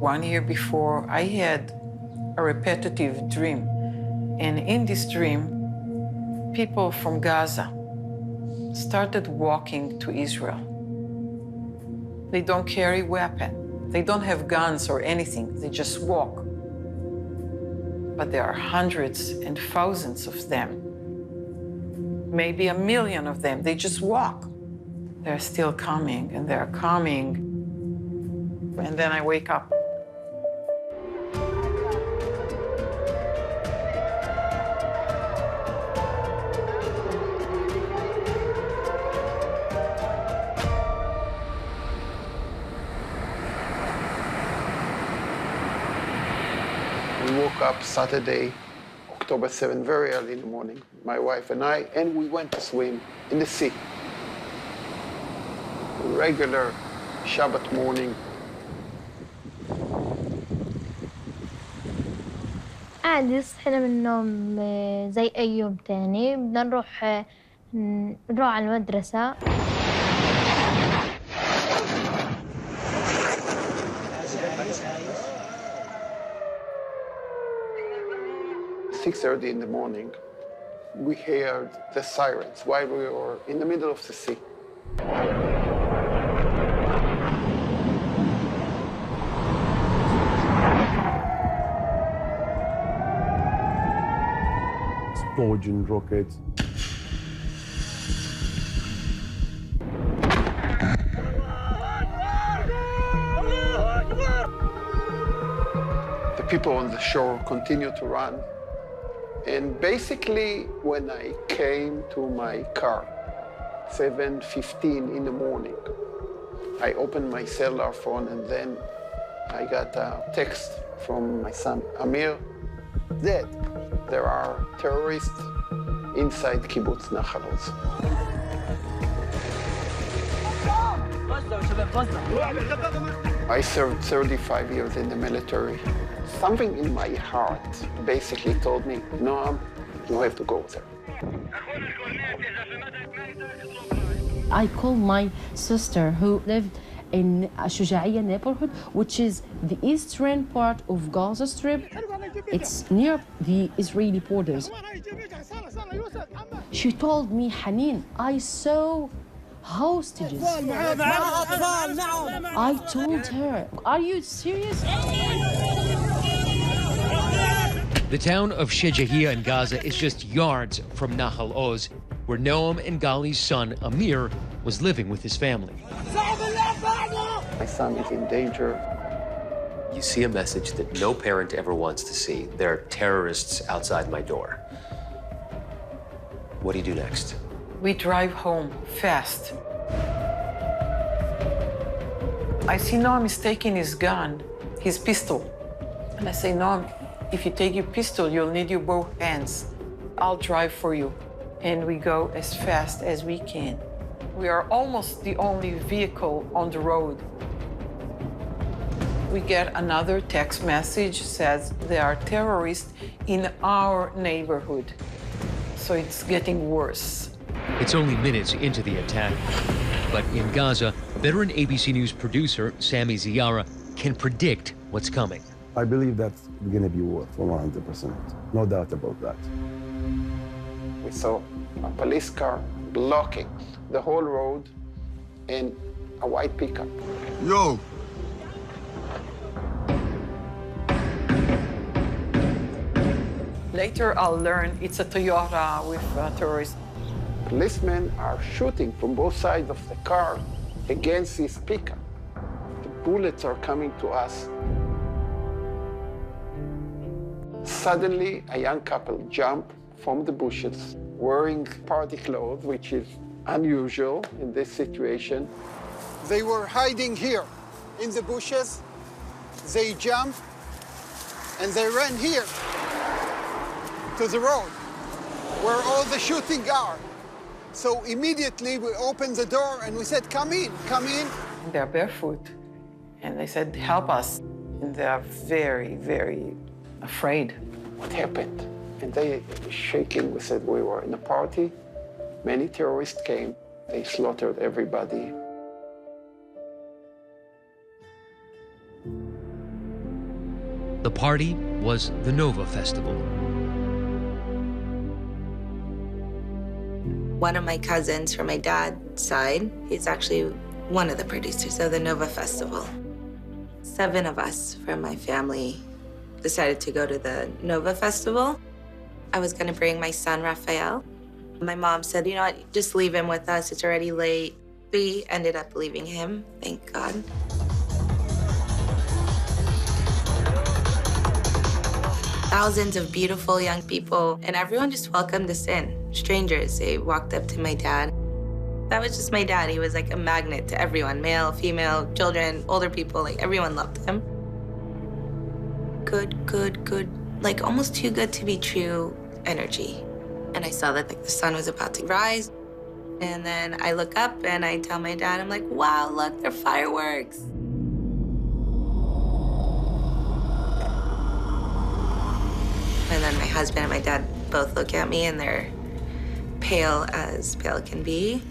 1 year before, I had a repetitive dream. And in this dream, people from Gaza started walking to Israel. They don't carry weapons. They don't have guns or anything. They just walk. But there are hundreds and thousands of them. Maybe 1 million of them. They just walk. They're still coming, and they're coming. And then I wake up. We woke up Saturday, October 7, very early in the morning, my wife and I, and we went to swim in the sea. Regular Shabbat morning. عادي صحينا من النوم زي أي يوم تاني بدنا نروح على المدرسة. 6:30 in the morning, we heard the sirens while we were in the middle of the sea. Explosion rockets. The people on the shore continued to run. And basically, when I came to my car, 7:15 in the morning, I opened my cellular phone and then I got a text from my son, Amir, dead. There are terrorists inside Kibbutz Nahal Oz. I served 35 years in the military. Something in my heart basically told me, Noam, you have to go there. I called my sister who lived in Shujaiya neighborhood, which is the eastern part of Gaza Strip. It's near the Israeli borders. She told me, Haneen, I saw hostages. I told her, are you serious? The town of Shejahia in Gaza is just yards from Nahal Oz, where Noam and Gali's son, Amir, was living with his family. My son is in danger. You see a message that no parent ever wants to see. There are terrorists outside my door. What do you do next? We drive home fast. I see Noam is taking his gun, his pistol. And I say, Noam, if you take your pistol, you'll need your both hands. I'll drive for you. And we go as fast as we can. We are almost the only vehicle on the road. We get another text message says there are terrorists in our neighborhood. So it's getting worse. It's only minutes into the attack. But in Gaza, veteran ABC News producer Sami Ziara can predict what's coming. I believe that's going to be war for 100%. No doubt about that. We saw a police car blocking the whole road and a white pickup. Yo! Later, I'll learn it's a Toyota with terrorists. Policemen are shooting from both sides of the car against this pickup. The bullets are coming to us. Suddenly, a young couple jump from the bushes, wearing party clothes, which is unusual in this situation. They were hiding here in the bushes. They jumped and they ran here to the road where all the shooting are. So immediately we opened the door and we said, come in, come in. They're barefoot. And they said, help us. And they are very, very afraid. What happened? And they were shaking. We said we were in a party. Many terrorists came. They slaughtered everybody. The party was the Nova Festival. One of my cousins from my dad's side, he's actually one of the producers of the Nova Festival. 7 of us from my family decided to go to the Nova Festival. I was gonna bring my son, Raphael. My mom said, you know what, just leave him with us, it's already late. We ended up leaving him, thank God. Thousands of beautiful young people, and everyone just welcomed us in. Strangers, they walked up to my dad. That was just my dad. He was like a magnet to everyone, male, female, children, older people, like everyone loved him. Good, good, good, like almost too good to be true energy. And I saw that like the sun was about to rise. And then I look up and I tell my dad, I'm like, wow, look, they're fireworks. And then my husband and my dad both look at me and they're pale as pale can be.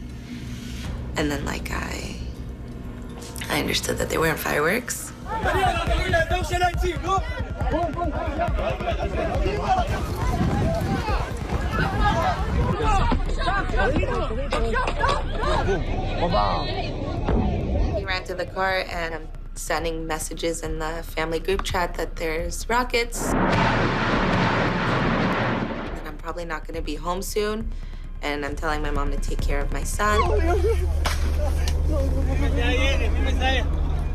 And then like I understood that they weren't fireworks. He ran to the car and I'm sending messages in the family group chat that there's rockets. And I'm probably not gonna be home soon. And I'm telling my mom to take care of my son.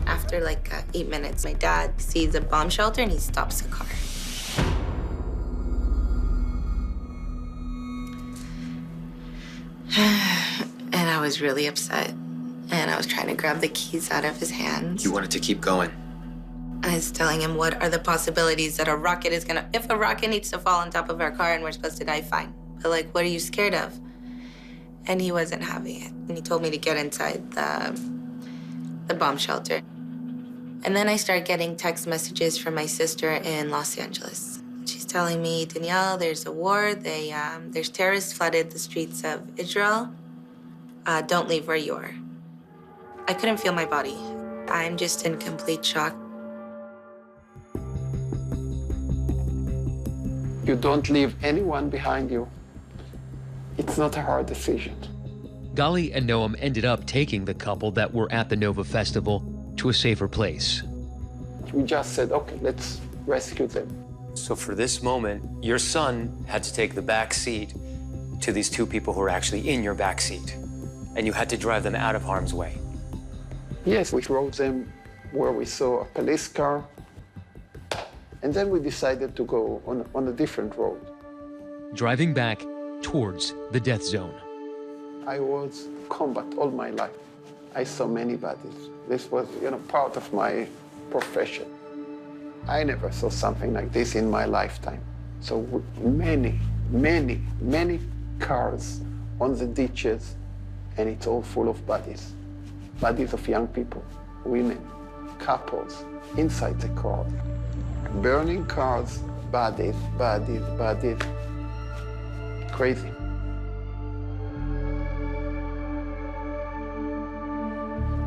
After like 8 minutes, my dad sees a bomb shelter and he stops the car. And I was really upset. And I was trying to grab the keys out of his hands. You wanted to keep going. I was telling him, what are the possibilities that a rocket is gonna, if a rocket needs to fall on top of our car and we're supposed to die, fine. But like, what are you scared of? And he wasn't having it. And he told me to get inside the bomb shelter. And then I start getting text messages from my sister in Los Angeles. She's telling me, Danielle, there's a war. There's terrorists flooded the streets of Israel. Don't leave where you are. I couldn't feel my body. I'm just in complete shock. You don't leave anyone behind you. It's not a hard decision. Gali and Noam ended up taking the couple that were at the Nova Festival to a safer place. We just said, okay, let's rescue them. So for this moment, your son had to take the back seat to these 2 people who were actually in your back seat, and you had to drive them out of harm's way. Yes, we drove them where we saw a police car, and then we decided to go on a different road. Driving back towards the death zone. I was combat all my life. I saw many bodies. This was, part of my profession. I never saw something like this in my lifetime. So many, many, many cars on the ditches, and it's all full of bodies. Bodies of young people, women, couples, inside the car. Burning cars, bodies, bodies, bodies. Crazy.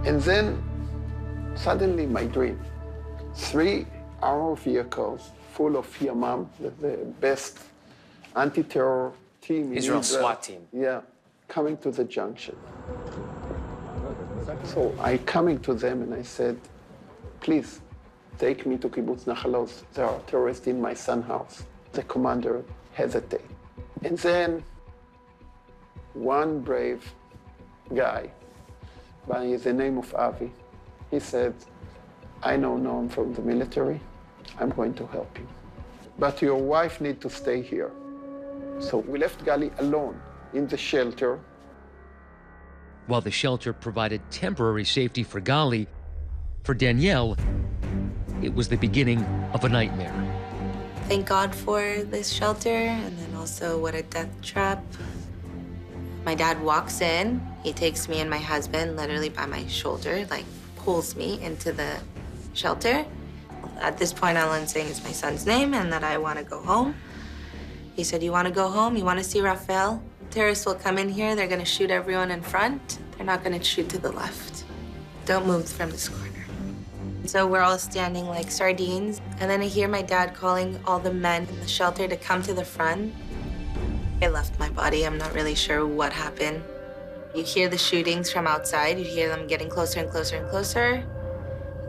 And then, suddenly my dream. 3 armored vehicles full of Yamam, the best anti-terror team in Israel Israel. SWAT team. Yeah, coming to the junction. So I coming to them and I said, please, take me to Kibbutz Nahal Oz. There are terrorists in my son's house. The commander hesitated. And then one brave guy by the name of Avi, he said, I know Noam from the military. I'm going to help you. But your wife needs to stay here. So we left Gali alone in the shelter. While the shelter provided temporary safety for Gali, for Danielle, it was the beginning of a nightmare. Thank God for this shelter, and then also what a death trap. My dad walks in, he takes me and my husband literally by my shoulder, like pulls me into the shelter. At this point, all I'm saying is my son's name and that I want to go home. He said, you want to go home? You want to see Raphael? Terrorists will come in here, they're going to shoot everyone in front. They're not going to shoot to the left. Don't move from this corner. So we're all standing like sardines. And then I hear my dad calling all the men in the shelter to come to the front. I left my body. I'm not really sure what happened. You hear the shootings from outside. You hear them getting closer and closer and closer.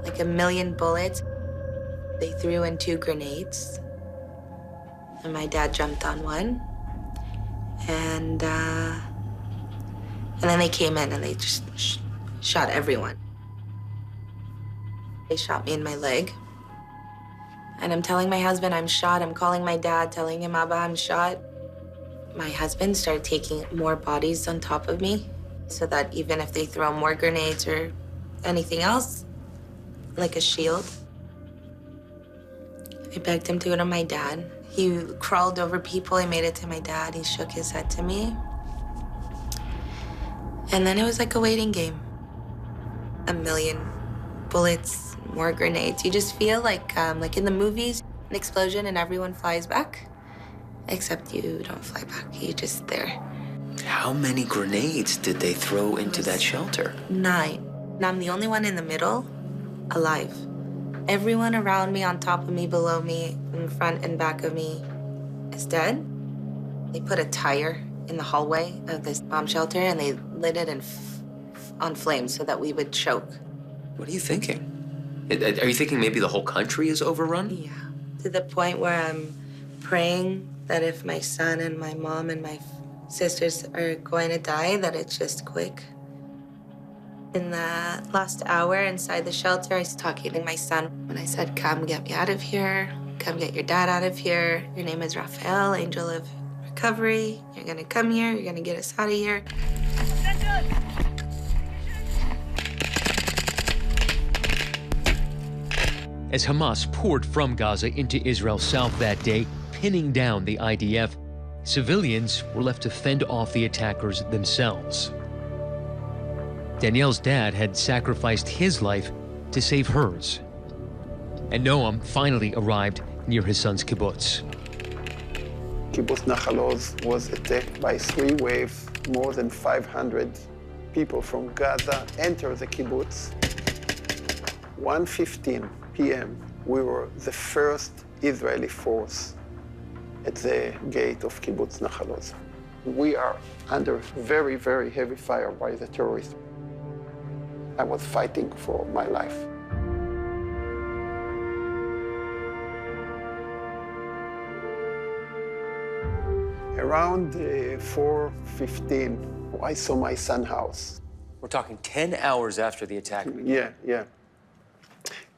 Like 1,000,000 bullets. They threw in 2 grenades. And my dad jumped on one. And then they came in and they just shot everyone. They shot me in my leg. And I'm telling my husband I'm shot. I'm calling my dad, telling him, Abba, I'm shot. My husband started taking more bodies on top of me so that even if they throw more grenades or anything else, like a shield. I begged him to go to my dad. He crawled over people. He made it to my dad. He shook his head to me. And then it was like a waiting game. 1,000,000 bullets, more grenades. You just feel like in the movies, an explosion and everyone flies back. Except you don't fly back. You're just there. How many grenades did they throw into that shelter? 9. And I'm the only one in the middle, alive. Everyone around me, on top of me, below me, in front and back of me is dead. They put a tire in the hallway of this bomb shelter and they lit it on flames so that we would choke. What are you thinking? Are you thinking maybe the whole country is overrun? Yeah, to the point where I'm praying that if my son and my mom and my sisters are going to die, that it's just quick. In the last hour inside the shelter, I was talking to my son and I said, come get me out of here. Come get your dad out of here. Your name is Rafael, angel of recovery. You're gonna come here. You're gonna get us out of here. As Hamas poured from Gaza into Israel's south that day, pinning down the IDF, civilians were left to fend off the attackers themselves. Danielle's dad had sacrificed his life to save hers. And Noam finally arrived near his son's kibbutz. Kibbutz Nahal Oz was attacked by 3 waves. More than 500 people from Gaza entered the kibbutz. 1:15 p.m., we were the first Israeli force at the gate of Kibbutz Nahal Oz. We are under very, very heavy fire by the terrorists. I was fighting for my life. Around 4:15, I saw my son's house. We're talking 10 hours after the attack began. Yeah.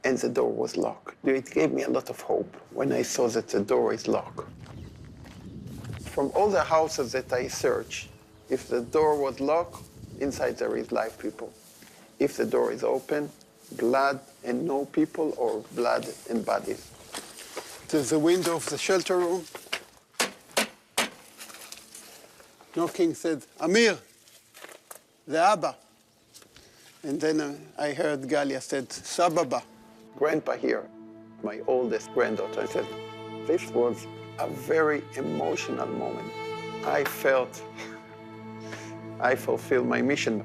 And the door was locked. It gave me a lot of hope when I saw that the door is locked. From all the houses that I searched, if the door was locked, inside there is live people. If the door is open, blood and no people, or blood and bodies. There's the window of the shelter room. Knocking, said, Amir, the Abba. And then I heard Galia said, Sababa, Grandpa here, my oldest granddaughter. I said, this was a very emotional moment. I felt I fulfilled my mission.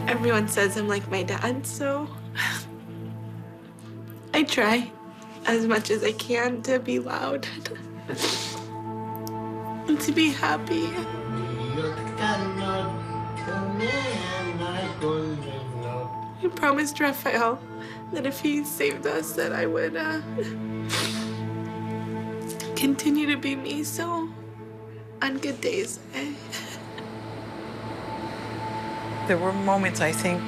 Everyone says I'm like my dad, so I try as much as I can to be loud and to be happy. I promised Rafael that if he saved us, that I would continue to be me, so on good days. There were moments, I think,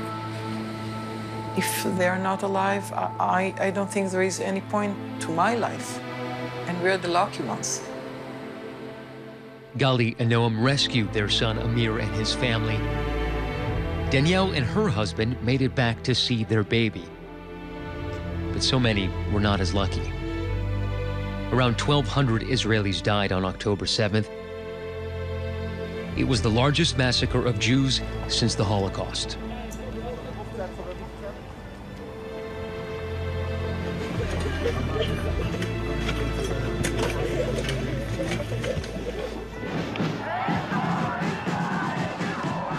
if they're not alive, I don't think there is any point to my life. And we're the lucky ones. Gali and Noam rescued their son Amir and his family. Danielle and her husband made it back to see their baby. But so many were not as lucky. Around 1,200 Israelis died on October 7th. It was the largest massacre of Jews since the Holocaust.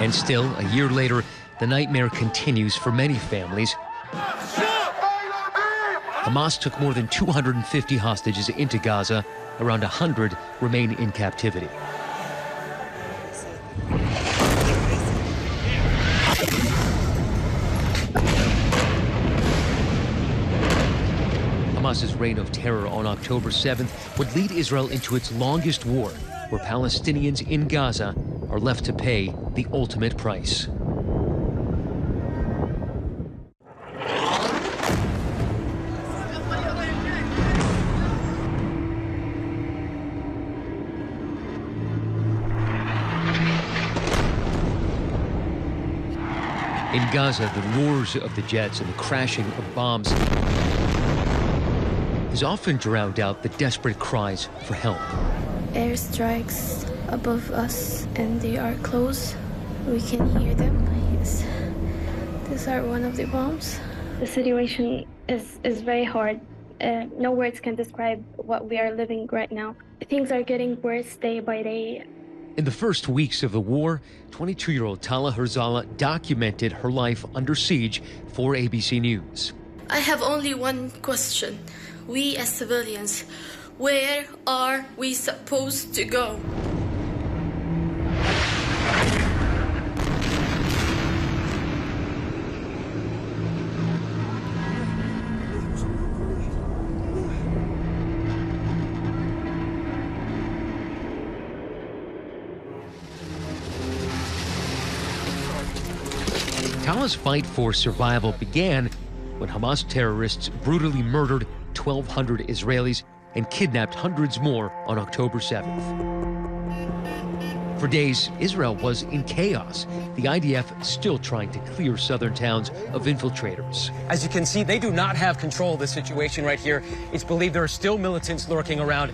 And still, a year later, the nightmare continues for many families. Hamas took more than 250 hostages into Gaza. Around 100 remain in captivity. Hamas's reign of terror on October 7th would lead Israel into its longest war, where Palestinians in Gaza are left to pay the ultimate price. In Gaza, the roars of the jets and the crashing of bombs has often drowned out the desperate cries for help. Airstrikes above us, and they are close. We can hear them. Yes, these are one of the bombs. The situation is very hard. No words can describe what we are living right now. Things are getting worse day by day. In the first weeks of the war, 22-year-old Tala Herzala documented her life under siege for ABC News. I have only one question. We as civilians, where are we supposed to go? Tala's fight for survival began when Hamas terrorists brutally murdered 1,200 Israelis and kidnapped hundreds more on October 7th. For days, Israel was in chaos, the IDF still trying to clear southern towns of infiltrators. As you can see, they do not have control of the situation right here. It's believed there are still militants lurking around.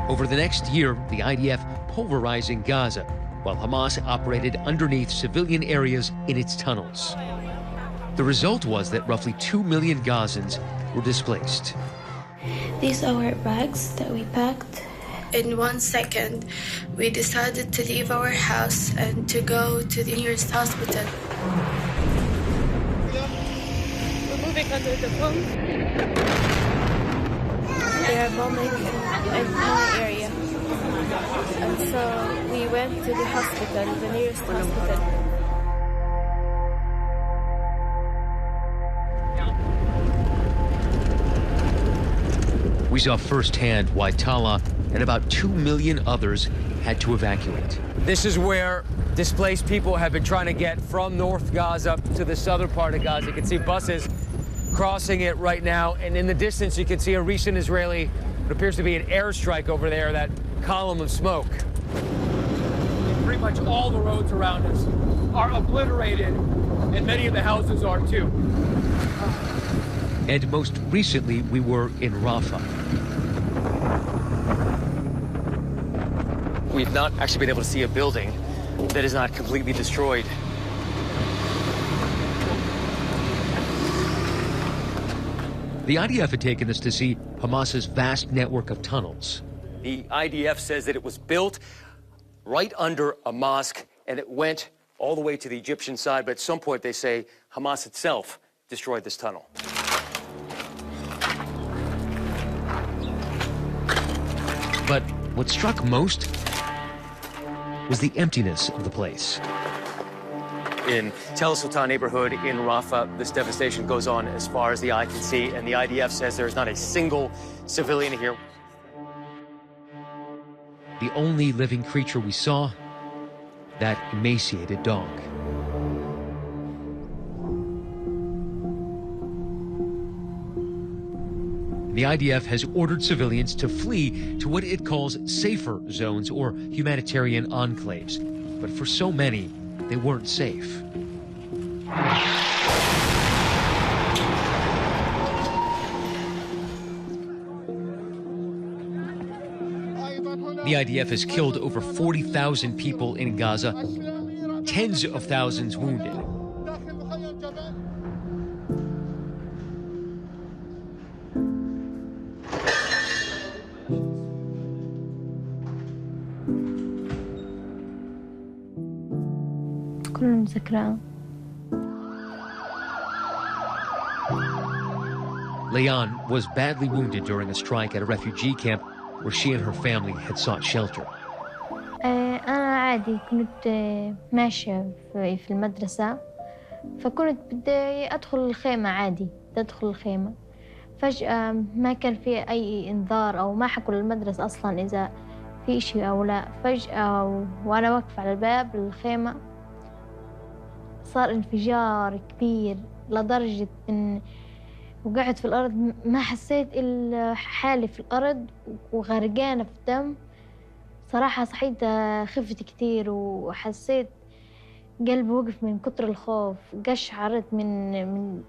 Over the next year, the IDF pulverizing Gaza, while Hamas operated underneath civilian areas in its tunnels. The result was that roughly 2 million Gazans were displaced. These are our bags that we packed. In 1 second, we decided to leave our house and to go to the nearest hospital. We're moving under the bomb. They are bombing in my area. And so we went to the hospital, the nearest hospital. We saw firsthand why Tala and about 2 million others had to evacuate. This is where displaced people have been trying to get from North Gaza to the southern part of Gaza. You can see buses crossing it right now, and in the distance you can see a recent Israeli, what appears to be an airstrike over there, that column of smoke. Pretty much all the roads around us are obliterated, and many of the houses are too. And most recently, we were in Rafah. We've not actually been able to see a building that is not completely destroyed. The IDF had taken us to see Hamas's vast network of tunnels. The IDF says that it was built right under a mosque, and it went all the way to the Egyptian side, but at some point they say Hamas itself destroyed this tunnel. But what struck most was the emptiness of the place. In Tel Sultan neighborhood in Rafah, this devastation goes on as far as the eye can see, and the IDF says there is not a single civilian here. The only living creature we saw, that emaciated dog. The IDF has ordered civilians to flee to what it calls safer zones or humanitarian enclaves. But for so many, they weren't safe. The IDF has killed over 40,000 people in Gaza, tens of thousands wounded. كله مذكراه. Leon was badly wounded during a strike at a refugee camp where she and her family had sought shelter. أنا عادي كنت ماشية في المدرسة، فكنت بدي أدخل الخيمة عادي، بدي أدخل الخيمة. فجأة ما كان في أي إنذار أو ما حكوا للمدرسة أصلاً إذا في إشي أو لا. فجأة وأنا واقفة على الباب الخيمة صار انفجار كبير لدرجة إن وقعت في الأرض، ما حسيت إلا حالي في الأرض وغرقانة في الدم. صراحة صحيت خفت كتير وحسيت قلبي وقف من كتر الخوف، قشعرت من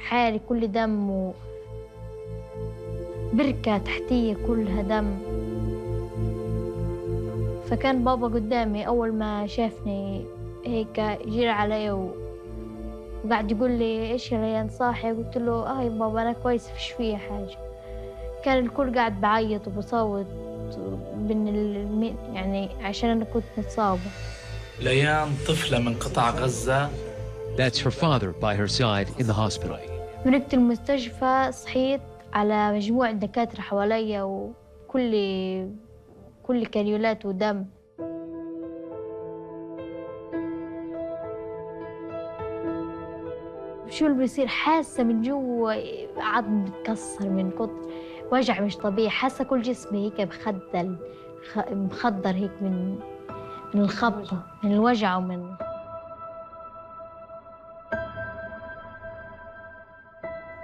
حالي كل دم وبركة تحتية كلها دم. فكان بابا قدامي أول ما شافني هيك جرى علي وقاعد يقول لي إيش يا ليان صاحي؟ قلت له يا بابا أنا كويس فيش فيها حاجة. كان الكل قاعد بعيط وبصوت يعني عشان أنا كنت متصابة. ليان طفلة من قطاع غزة. That's her father by her side in the hospital. مرقت المستشفى صحيت على مجموعة دكاترة حواليا وكل كانيولات ودم. شو اللي بيصير؟ حاسة من جوا عظم بتكسر من كتر وجع مش طبيعي. حاسة كل جسمي هيك مخدر هيك من الخبطة، من الوجع ومن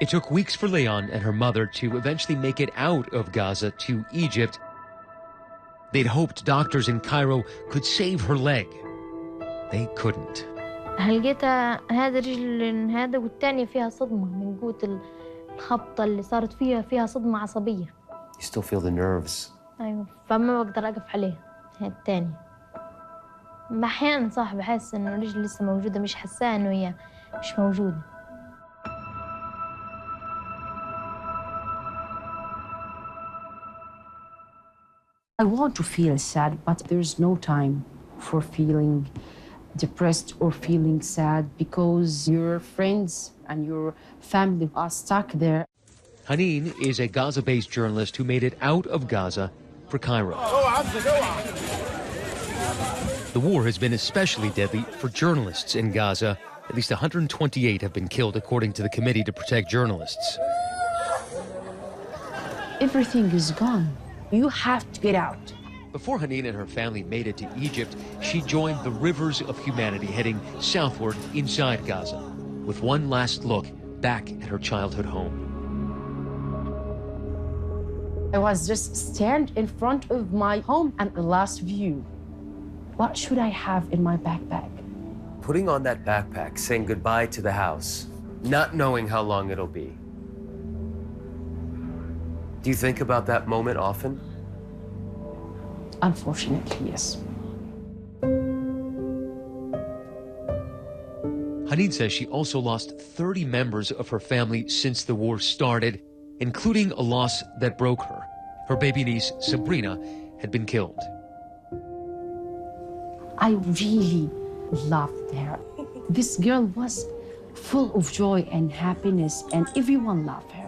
It took weeks for Leon and her mother to eventually make it out of Gaza to Egypt. They'd hoped doctors in Cairo could save her leg. They couldn't. لقيتها هذا رجل هذا والتانية فيها صدمة من قوة الخبطة اللي صارت فيها صدمة عصبية. You still feel the nerves. أيوة، فما بقدر أقف عليها. هي التانية. أحيانا صح بحس إنه الرجل لسه موجودة، مش حاسة إنه هي مش موجودة. I want to feel sad, but there's no time for feeling depressed or feeling sad because your friends and your family are stuck there. Haneen is a Gaza-based journalist who made it out of Gaza for Cairo. The war has been especially deadly for journalists in Gaza. At least 128 have been killed, according to the Committee to Protect Journalists. Everything is gone. You have to get out. Before Haneen and her family made it to Egypt, she joined the Rivers of Humanity heading southward inside Gaza, with one last look back at her childhood home. I was just stand in front of my home and the last view. What should I have in my backpack? Putting on that backpack, saying goodbye to the house, not knowing how long it'll be. Do you think about that moment often? Unfortunately, yes. Haneen says she also lost 30 members of her family since the war started, including a loss that broke her. Her baby niece, Sabrina, had been killed. I really loved her. This girl was full of joy and happiness, and everyone loved her.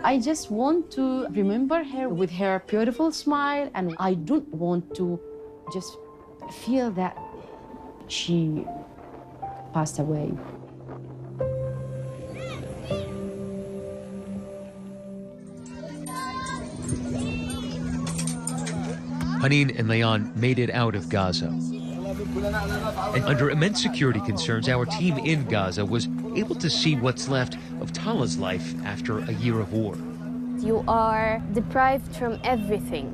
I just want to remember her with her beautiful smile, and I don't want to just feel that she passed away. Haneen and Leon made it out of Gaza. And under immense security concerns, our team in Gaza was able to see what's left of Tala's life after a year of war. You are deprived from everything,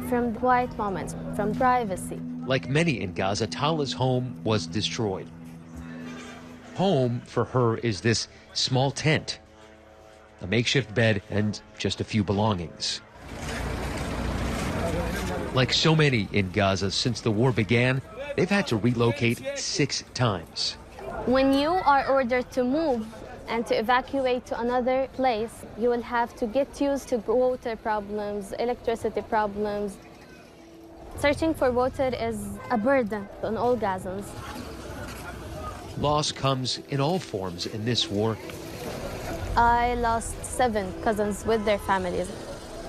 from quiet moments, from privacy. Like many in Gaza, Tala's home was destroyed. Home for her is this small tent, a makeshift bed, and just a few belongings. Like so many in Gaza since the war began, they've had to relocate 6 times. When you are ordered to move and to evacuate to another place, you will have to get used to water problems, electricity problems. Searching for water is a burden on all Gazans. Loss comes in all forms in this war. I lost 7 cousins with their families.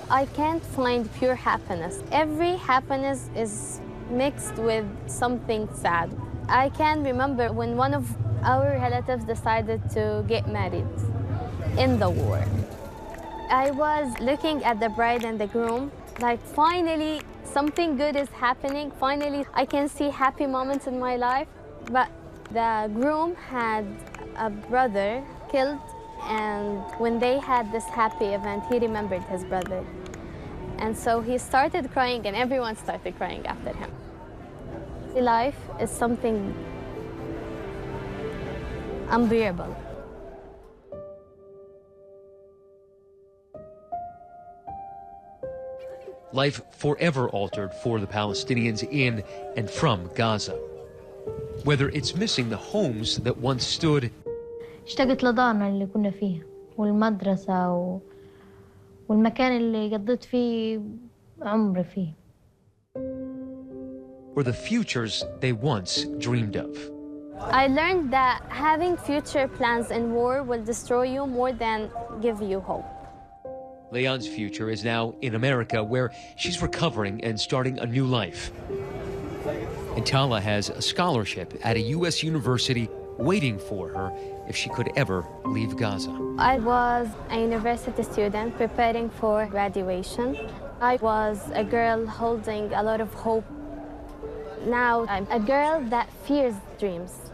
I can't find pure happiness. Every happiness is mixed with something sad. I can remember when one of our relatives decided to get married in the war. I was looking at the bride and the groom, like finally something good is happening. Finally, I can see happy moments in my life. But the groom had a brother killed, and when they had this happy event, he remembered his brother. And so he started crying, and everyone started crying after him. Life is something unbearable. Life forever altered for the Palestinians in and from Gaza. Whether it's missing the homes that once stood, اشتقت لدارنا اللي كنا فيها والمدرسة والمكان اللي قضيت فيه عمري فيه. or the futures they once dreamed of. I learned that having future plans in war will destroy you more than give you hope. Leon's future is now in America, where she's recovering and starting a new life. And Tala has a scholarship at a U.S. university waiting for her if she could ever leave Gaza. I was a university student preparing for graduation. I was a girl holding a lot of hope. Now I'm a girl that fears dreams.